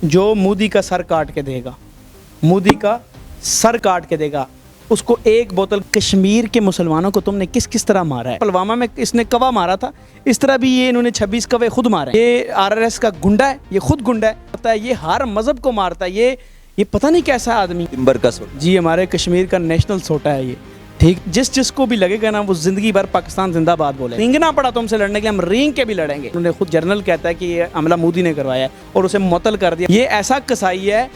جو مودی کا سر کاٹ کے دے گا، مودی کا سر کاٹ کے دے گا اس کو ایک بوتل کشمیر کے مسلمانوں کو تم نے کس کس طرح مارا ہے؟ پلوامہ میں اس نے کوا مارا تھا، اس طرح بھی یہ انہوں نے 26 کوے خود مارے ہیں۔ یہ RRS کا گنڈا ہے، یہ خود گنڈا ہے، پتہ ہے یہ ہر مذہب کو مارتا ہے، یہ پتہ نہیں کیسا آدمی تمبر کا سوٹا جی ہمارے کشمیر کا نیشنل سوٹا ہے یہ، ٹھیک۔ جس کو بھی لگے گا نا وہ زندگی بھر پاکستان زندہ باد بولے، رینگنا پڑا تم سے لڑنے کے لیے ہم رینگ کے بھی لڑیں گے۔ انہوں نے خود جنرل کہتا ہے کہ یہ حملہ مودی نے کروایا ہے اور اسے معطل کر دیا۔ یہ ایسا قصائی ہے،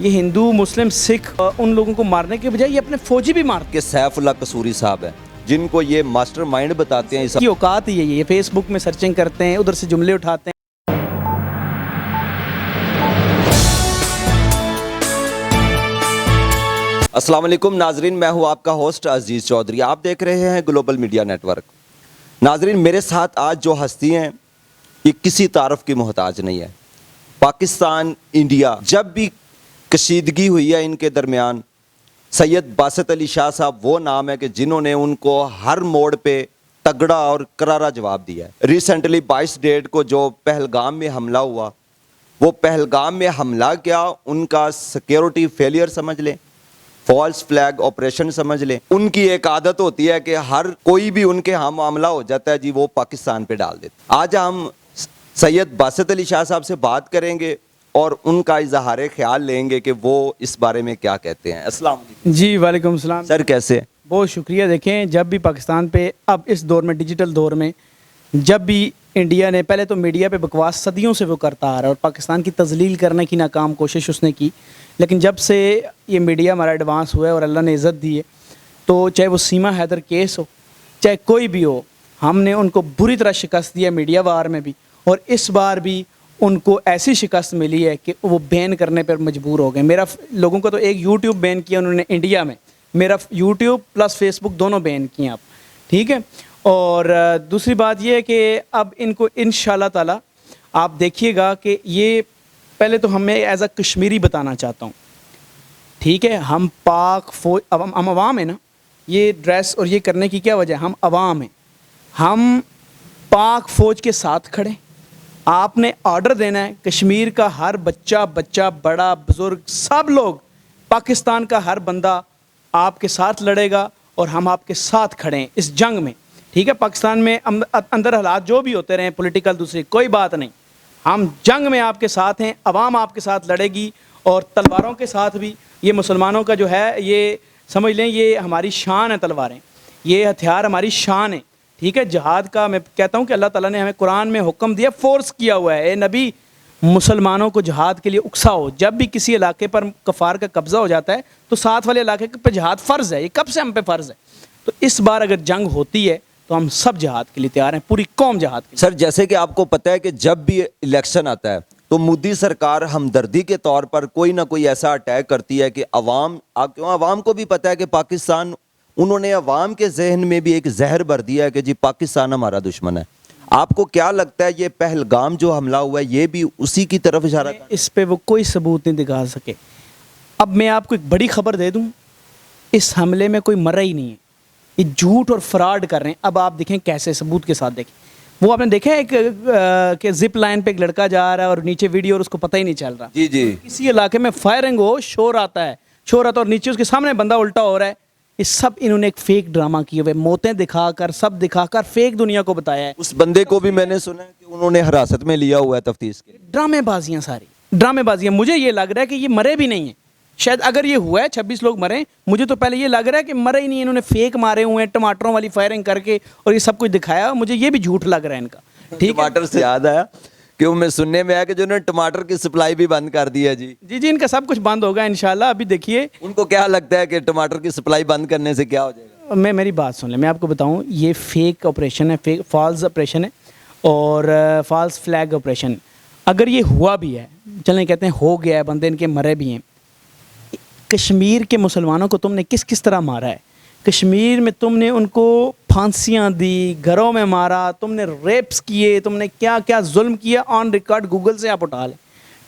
یہ ہندو مسلم سکھ ان لوگوں کو مارنے کے بجائے یہ اپنے فوجی بھی مارتے کہ سیف اللہ قصوری صاحب ہیں جن کو یہ ماسٹر مائنڈ بتاتے ہیں۔ ہیں۔ کی اوقات ہی ہے، یہ فیس بک میں سرچنگ کرتے ہیں، ادھر سے جملے اٹھاتے ہیں۔ السلام علیکم ناظرین، میں ہوں آپ کا ہوسٹ عزیز چودھری، آپ دیکھ رہے ہیں گلوبل میڈیا نیٹ ورک۔ ناظرین، میرے ساتھ آج جو ہستی ہیں یہ کسی تعارف کی محتاج نہیں ہے۔ پاکستان انڈیا جب بھی کشیدگی ہوئی ہے ان کے درمیان، سید باسط علی شاہ صاحب وہ نام ہے کہ جنہوں نے ان کو ہر موڑ پہ تگڑا اور کرارا جواب دیا ہے۔ ریسنٹلی 22 ڈیٹ کو جو پہلگام میں حملہ ہوا، وہ پہلگام میں حملہ کیا ان کا سیکیورٹی فیلئر سمجھ لیں، فالس فلیگ آپریشن سمجھ لیں۔ ان کی ایک عادت ہوتی ہے کہ ہر کوئی بھی ان کے ہاں معاملہ ہو جاتا ہے جی وہ پاکستان پہ ڈال دیتے۔ آج ہم سید باسط علی شاہ صاحب سے بات کریں گے اور ان کا اظہار خیال لیں گے کہ وہ اس بارے میں کیا کہتے ہیں۔ السلام علیکم جی وعلیکم السلام سر، کیسے؟ بہت شکریہ۔ دیکھیں جب بھی پاکستان پہ اب اس دور میں ڈیجیٹل دور میں جب بھی انڈیا نے، پہلے تو میڈیا پہ بکواس صدیوں سے وہ کرتا آ رہا ہے اور پاکستان کی تذلیل کرنے کی ناکام کوشش اس نے کی، لیکن جب سے یہ میڈیا ہمارا ایڈوانس ہوا ہے اور اللہ نے عزت دی ہے، تو چاہے وہ سیما حیدر کیس ہو، چاہے کوئی بھی ہو، ہم نے ان کو بری طرح شکست دیا میڈیا وار میں بھی، اور اس بار بھی ان کو ایسی شکست ملی ہے کہ وہ بین کرنے پر مجبور ہو گئے۔ میرا لوگوں کو تو ایک یوٹیوب بین کیا انہوں نے انڈیا میں، میرا یوٹیوب پلس فیس بک دونوں بین کیے آپ، ٹھیک ہے۔ اور دوسری بات یہ ہے کہ اب ان کو انشاءاللہ تعالی آپ دیکھیے گا کہ یہ پہلے تو ہمیں ایز اے کشمیری بتانا چاہتا ہوں، ٹھیک ہے۔ ہم پاک فوج، ہم عوام ہیں نا، یہ ڈریس اور یہ کرنے کی کیا وجہ ہے؟ ہم عوام ہیں، ہم پاک فوج کے ساتھ کھڑے۔ آپ نے آرڈر دینا ہے، کشمیر کا ہر بچہ بڑا بزرگ سب لوگ، پاکستان کا ہر بندہ آپ کے ساتھ لڑے گا اور ہم آپ کے ساتھ کھڑے ہیں اس جنگ میں، ٹھیک ہے۔ پاکستان میں اندر حالات جو بھی ہوتے رہیں پولیٹیکل، دوسری کوئی بات نہیں، ہم جنگ میں آپ کے ساتھ ہیں، عوام آپ کے ساتھ لڑے گی اور تلواروں کے ساتھ بھی۔ یہ مسلمانوں کا جو ہے یہ سمجھ لیں یہ ہماری شان ہے، تلواریں، یہ ہتھیار ہماری شان ہے، ٹھیک ہے۔ جہاد کا میں کہتا ہوں کہ اللہ تعالیٰ نے ہمیں قرآن میں حکم دیا، فورس کیا ہوا ہے، اے نبی مسلمانوں کو جہاد کے لیے اکساؤ۔ جب بھی کسی علاقے پر کفار کا قبضہ ہو جاتا ہے تو ساتھ والے علاقے پہ جہاد فرض ہے، یہ کب سے ہم پہ فرض ہے۔ تو اس بار اگر جنگ ہوتی ہے تو ہم سب جہاد کے لیے تیار ہیں، پوری قوم جہاد کے لیے۔ سر، جیسے کہ آپ کو پتہ ہے کہ جب بھی الیکشن آتا ہے تو مودی سرکار ہمدردی کے طور پر کوئی نہ کوئی ایسا اٹیک کرتی ہے کہ عوام کو بھی پتہ ہے کہ پاکستان، انہوں نے عوام کے ذہن میں بھی ایک زہر بھر دیا ہے کہ جی پاکستان ہمارا دشمن ہے۔ آپ کو کیا لگتا ہے یہ پہلگام جو حملہ ہوا ہے یہ بھی اسی کی طرف اشارہ کرتا ہے؟ اس پہ وہ کوئی ثبوت نہیں دکھا سکے۔ اب میں آپ کو ایک بڑی خبر دے دوں، اس حملے میں کوئی مرا ہی نہیں ہے، یہ جھوٹ اور فراڈ کر رہے ہیں۔ اب آپ دیکھیں کیسے ثبوت کے ساتھ دیکھیں، وہ آپ نے دیکھا ہے کہ زپ لائن پہ ایک لڑکا جا رہا ہے اور نیچے ویڈیو اور اس کو پتہ ہی نہیں چل رہا۔ جی جی، کسی علاقے میں فائرنگ ہو، شور آتا ہے اور نیچے اس کے سامنے بندہ الٹا ہو رہا ہے۔ یہ سب انہوں نے ایک فیک ڈرامہ کیے ہوئے، موتیں دکھا کر سب دکھا کر فیک دنیا کو بتایا ہے۔ اس بندے کو بھی میں نے سنا ہے کہ انہوں نے حراست میں لیا ہوا ہے تفتیش کے لیے۔ ڈرامے بازیاں، ساری ڈرامے بازیاں۔ مجھے یہ لگ رہا ہے کہ یہ مرے بھی نہیں ہیں، شاید اگر یہ ہوا ہے 26 لوگ مرے، مجھے تو پہلے یہ لگ رہا ہے کہ مرے ہی نہیں، انہوں نے فیک مارے ہوئے ہیں ٹماٹروں والی فائرنگ کر کے اور یہ سب کچھ دکھایا۔ مجھے یہ بھی جھوٹ لگ رہا ہے ان کا، ٹھیک ہے۔ ٹماٹر سے یاد آیا کہ وہ میں سننے میں آیا کہ جو انہوں نے ٹماٹر کی سپلائی بھی بند کر دی ہے۔ جی جی ان کا سب کچھ بند ہوگا انشاءاللہ۔ ابھی دیکھیے ان کو کیا لگتا ہے کہ ٹماٹر کی سپلائی بند کرنے سے کیا ہو جائے گا؟ میری بات سن لیں، میں آپ کو بتاؤں، یہ فیک آپریشن ہے، فیک فالس آپریشن ہے اور فالس فلیگ آپریشن۔ اگر یہ ہوا بھی ہے، چلیں کہتے ہیں ہو گیا ہے، بندے ان کے مرے بھی ہیں، کشمیر کے مسلمانوں کو تم نے کس کس طرح مارا ہے؟ کشمیر میں تم نے ان کو پھانسیاں دی، گھروں میں مارا، تم نے ریپس کیے، تم نے کیا کیا ظلم کیا، آن ریکارڈ گوگل سے آپ اٹھا لیں،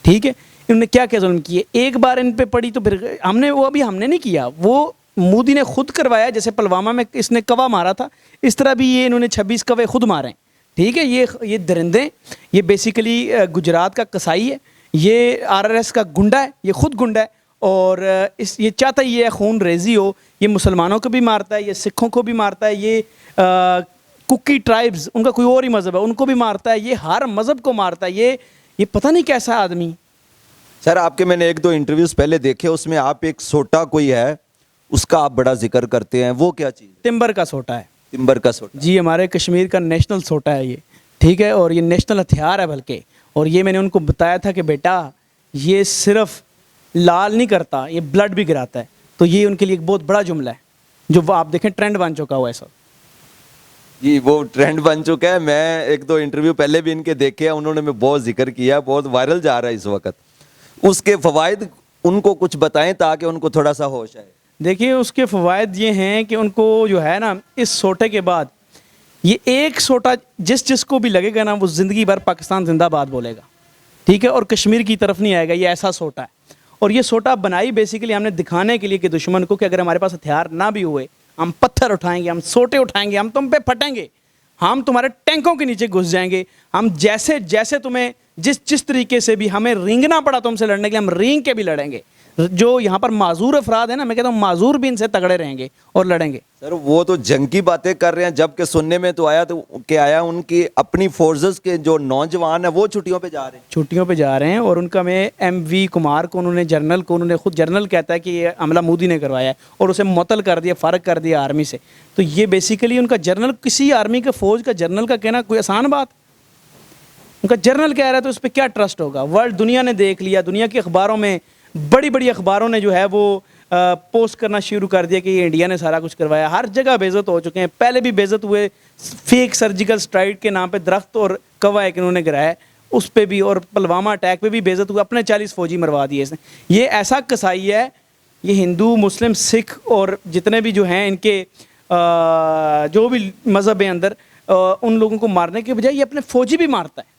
ٹھیک ہے۔ انہوں نے کیا کیا ظلم کیے، ایک بار ان پہ پڑی تو پھر ہم نے، وہ ابھی ہم نے نہیں کیا، وہ مودی نے خود کروایا۔ جیسے پلوامہ میں اس نے کوا مارا تھا، اس طرح بھی یہ انہوں نے 26 کوے خود مارے ہیں، ٹھیک ہے۔ یہ درندے، یہ بیسیکلی گجرات کا قصائی ہے، یہ RRS کا گنڈا ہے, یہ خود گنڈا ہے, اور یہ چاہتا ہی یہ خون ریزی ہو. یہ مسلمانوں کو بھی مارتا ہے, یہ سکھوں کو بھی مارتا ہے, یہ کوکی ٹرائبز, ان کا کوئی اور ہی مذہب ہے, ان کو بھی مارتا ہے, یہ ہر مذہب کو مارتا ہے. یہ پتہ نہیں کیسا آدمی. سر آپ کے میں نے 1-2 انٹرویوز پہلے دیکھے, اس میں آپ ایک سوٹا کوئی ہے اس کا آپ بڑا ذکر کرتے ہیں, وہ کیا چیز ہے؟ ٹمبر کا سوٹا ہے. ٹمبر کا سوٹا. جی ہمارے کشمیر کا نیشنل سوٹا ہے یہ, ٹھیک ہے, اور یہ نیشنل ہتھیار ہے بلکہ. اور یہ میں نے ان کو بتایا تھا کہ بیٹا یہ صرف لال نہیں کرتا, یہ بلڈ بھی گراتا ہے. تو یہ ان کے لیے ایک بہت بڑا جملہ ہے جو وہ آپ دیکھیں ٹرینڈ بن چکا ہوا ہے سر. جی وہ ٹرینڈ بن چکا ہے. میں 1-2 انٹرویو پہلے بھی ان کے دیکھے ہیں, انہوں نے میں بہت ذکر کیا, بہت وائرل جا رہا ہے اس وقت. اس کے فوائد ان کو کچھ بتائیں تاکہ ان کو تھوڑا سا ہوش آئے. دیکھیے اس کے فوائد یہ ہیں کہ ان کو جو ہے نا اس سوٹے کے بعد یہ ایک سوٹا جس کو بھی لگے گا نا وہ زندگی بھر پاکستان زندہ باد بولے گا, ٹھیک ہے, اور کشمیر کی طرف نہیں آئے گا. یہ ایسا سوٹا ہے. اور یہ سوٹا بنائی بیسیکلی ہم نے دکھانے کے لیے کہ دشمن کو کہ اگر ہمارے پاس ہتھیار نہ بھی ہوئے, ہم پتھر اٹھائیں گے, ہم سوٹے اٹھائیں گے, ہم تم پہ پھٹیں گے, ہم تمہارے ٹینکوں کے نیچے گھس جائیں گے, ہم جیسے تمہیں جس طریقے سے بھی ہمیں رینگنا پڑا تم سے لڑنے کے لیے, ہم رینگ کے بھی لڑیں گے. جو یہاں پر معذور افراد ہیں نا, میں کہتا ہوں معذور بھی ان سے تگڑے رہیں گے اور لڑیں گے. سر وہ تو جنگ کی باتیں کر رہے ہیں, جبکہ سننے میں تو آیا ان کی اپنی فورسز کے جو نوجوان ہیں وہ چھٹیوں پہ جا رہے ہیں. چھٹیوں پہ جا رہے ہیں, اور ان کا میں MV کمار کو انہوں نے خود جنرل کہتا ہے کہ یہ حملہ مودی نے کروایا ہے, اور اسے معطل کر دیا, فارغ کر دیا آرمی سے. تو یہ بیسیکلی ان کا جنرل, کسی آرمی کے فوج کا جنرل کا کہنا کوئی آسان بات, ان کا جنرل کہہ رہا ہے تو اس پہ کیا ٹرسٹ ہوگا. ورلڈ دنیا نے دیکھ لیا, دنیا کی اخباروں میں بڑی اخباروں نے جو ہے وہ پوسٹ کرنا شروع کر دیا کہ یہ انڈیا نے سارا کچھ کروایا. ہر جگہ بے عزت ہو چکے ہیں, پہلے بھی بے عزت ہوئے. فیک سرجیکل اسٹرائک کے نام پہ درخت اور کوا ایک انہوں نے گرایا, اس پہ بھی, اور پلوامہ اٹیک پہ بھی بے عزت ہوئے, اپنے 40 فوجی مروا دیے اس نے. یہ ایسا کسائی ہے, یہ ہندو مسلم سکھ اور جتنے بھی جو ہیں ان کے جو بھی مذہب ہیں اندر, ان لوگوں کو مارنے کے بجائے یہ اپنے فوجی بھی مارتا ہے.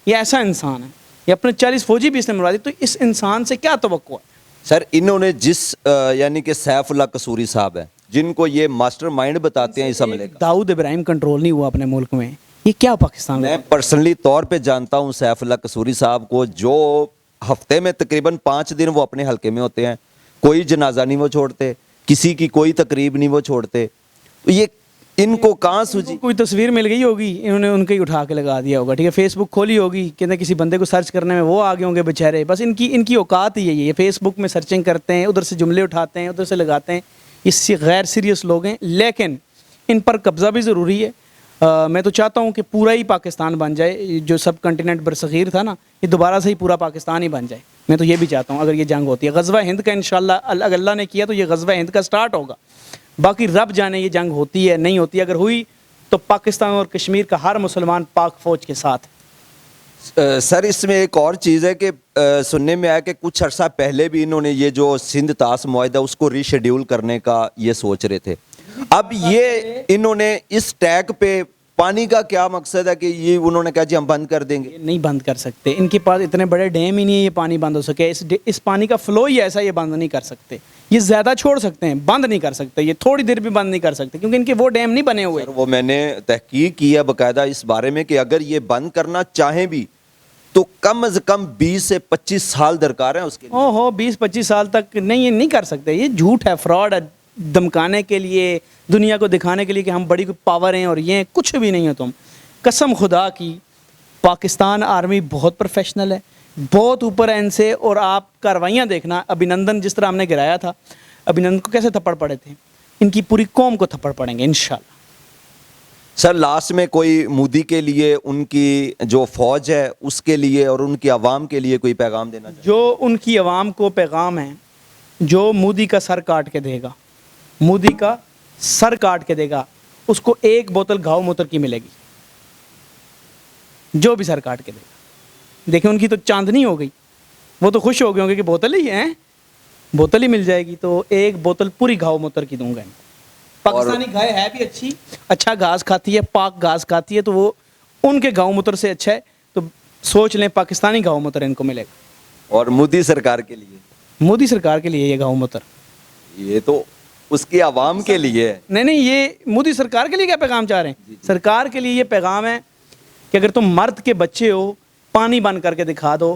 یہ ایسا انسان ہے, یہ اپنے 40 فوجی بھی اس نے مروا دی. تو اس انسان سے کیا توقع ہے؟ سر انہوں نے یعنی کہ سیف اللہ قصوری صاحب ہیں جن کو یہ ماسٹر مائنڈ بتاتے ہیں اس حملے کا, داؤد ابراہیم کنٹرول نہیں ہوا اپنے ملک میں. یہ کیا پاکستان میں پرسنلی طور پہ جانتا ہوں سیف اللہ قصوری صاحب کو, جو ہفتے میں تقریباً 5 دن وہ اپنے حلقے میں ہوتے ہیں, کوئی جنازہ نہیں وہ چھوڑتے, کسی کی کوئی تقریب نہیں وہ چھوڑتے. تو یہ ان کو کہاں سوجی؟ کوئی تصویر مل گئی ہوگی, انہوں نے ان کو ہی اٹھا کے لگا دیا ہوگا, ٹھیک ہے, فیس بک کھولی ہوگی, کہتے کسی بندے کو سرچ کرنے میں وہ آگے ہوں گے بیچارے. بس ان کی اوقات ہی ہے, یہ فیس بک میں سرچنگ کرتے ہیں, ادھر سے جملے اٹھاتے ہیں, ادھر سے لگاتے ہیں. اس سے غیر سیریس لوگ ہیں, لیکن ان پر قبضہ بھی ضروری ہے. میں تو چاہتا ہوں کہ پورا ہی پاکستان بن جائے, جو سب کنٹیننٹ برصغیر تھا نا, یہ دوبارہ سے ہی پورا پاکستان ہی بن جائے. میں تو یہ بھی چاہتا ہوں اگر یہ جنگ ہوتی ہے. غزوہ ہند کا انشاءاللہ اگر اللہ نے کیا تو یہ غزوہ ہند کا سٹارٹ ہوگا. باقی رب جانے یہ جنگ ہوتی ہے نہیں ہوتی. اگر ہوئی تو پاکستان اور کشمیر کا ہر مسلمان پاک فوج کے ساتھ. سر اس میں ایک اور چیز ہے کہ سننے میں آیا کہ کچھ عرصہ پہلے بھی انہوں نے یہ جو سندھ طاس معاہدہ اس کو ری شیڈیول کرنے کا یہ سوچ رہے تھے. اب یہ انہوں نے اس ٹیگ پہ پانی کا کیا مقصد ہے کہ یہ انہوں نے کہا جی ہم بند کر دیں گے؟ نہیں بند کر سکتے, ان کے پاس اتنے بڑے ڈیم ہی نہیں ہے یہ پانی بند ہو سکے. اس پانی کا فلو ہی ایسا, یہ بند نہیں کر سکتے. یہ زیادہ چھوڑ سکتے ہیں, بند نہیں کر سکتے. یہ تھوڑی دیر بھی بند نہیں کر سکتے کیونکہ ان کے وہ ڈیم نہیں بنے ہوئے. وہ میں نے تحقیق کی ہے باقاعدہ اس بارے میں کہ اگر یہ بند کرنا چاہیں بھی تو کم از کم 20 سے 25 سال درکار ہیں اس کے لیے. 20-25 سال تک نہیں, یہ نہیں کر سکتے. یہ جھوٹ ہے, فراڈ ہے, دمکانے کے لیے, دنیا کو دکھانے کے لیے کہ ہم بڑی پاور ہیں, اور یہ کچھ بھی نہیں ہو تم. قسم خدا کی پاکستان آرمی بہت پروفیشنل ہے, بہت اوپر ہے ان سے. اور آپ کاروائیاں دیکھنا, ابھینندن جس طرح ہم نے گرایا تھا, ابھینندن کو کیسے تھپڑ پڑے تھے, ان کی پوری قوم کو تھپڑ پڑیں گے انشاءاللہ. سر لاسٹ میں کوئی مودی کے لیے, ان کی جو فوج ہے اس کے لیے اور ان کی عوام کے لیے کوئی پیغام دینا چاہیے؟ جو ان کی عوام کو پیغام ہے, جو مودی کا سر کاٹ کے دے گا, مودی کا سر کاٹ کے دے گا, اس کو 1 بوتل گھاؤ موتر کی ملے گی. جو بھی سر کاٹ کے دے گا. دیکھیں ان کی تو چاندنی ہو گئی, وہ تو خوش ہو گئے ہوں گے کہ بوتل ہی ہے, بوتل ہی مل جائے گی. تو 1 بوتل پوری گھاؤ موتر کی دوں گا. پاکستانی گائے ہے بھی اچھا گھاس کھاتی ہے, پاک گھاس کھاتی ہے, تو وہ ان کے گاؤں موتر سے اچھا ہے. تو سوچ لیں پاکستانی گاؤں موتر ان کو ملے گا. اور مودی سرکار کے لیے, مودی سرکار کے لیے یہ گاؤں موتر, یہ تو اس کی عوام کے لیے ہے. نہیں, یہ مودی سرکار کے لیے کیا پیغام چاہ رہے ہیں؟ سرکار کے لیے یہ پیغام ہے کہ اگر تم مرد کے بچے ہو, پانی بند کر کے دکھا دو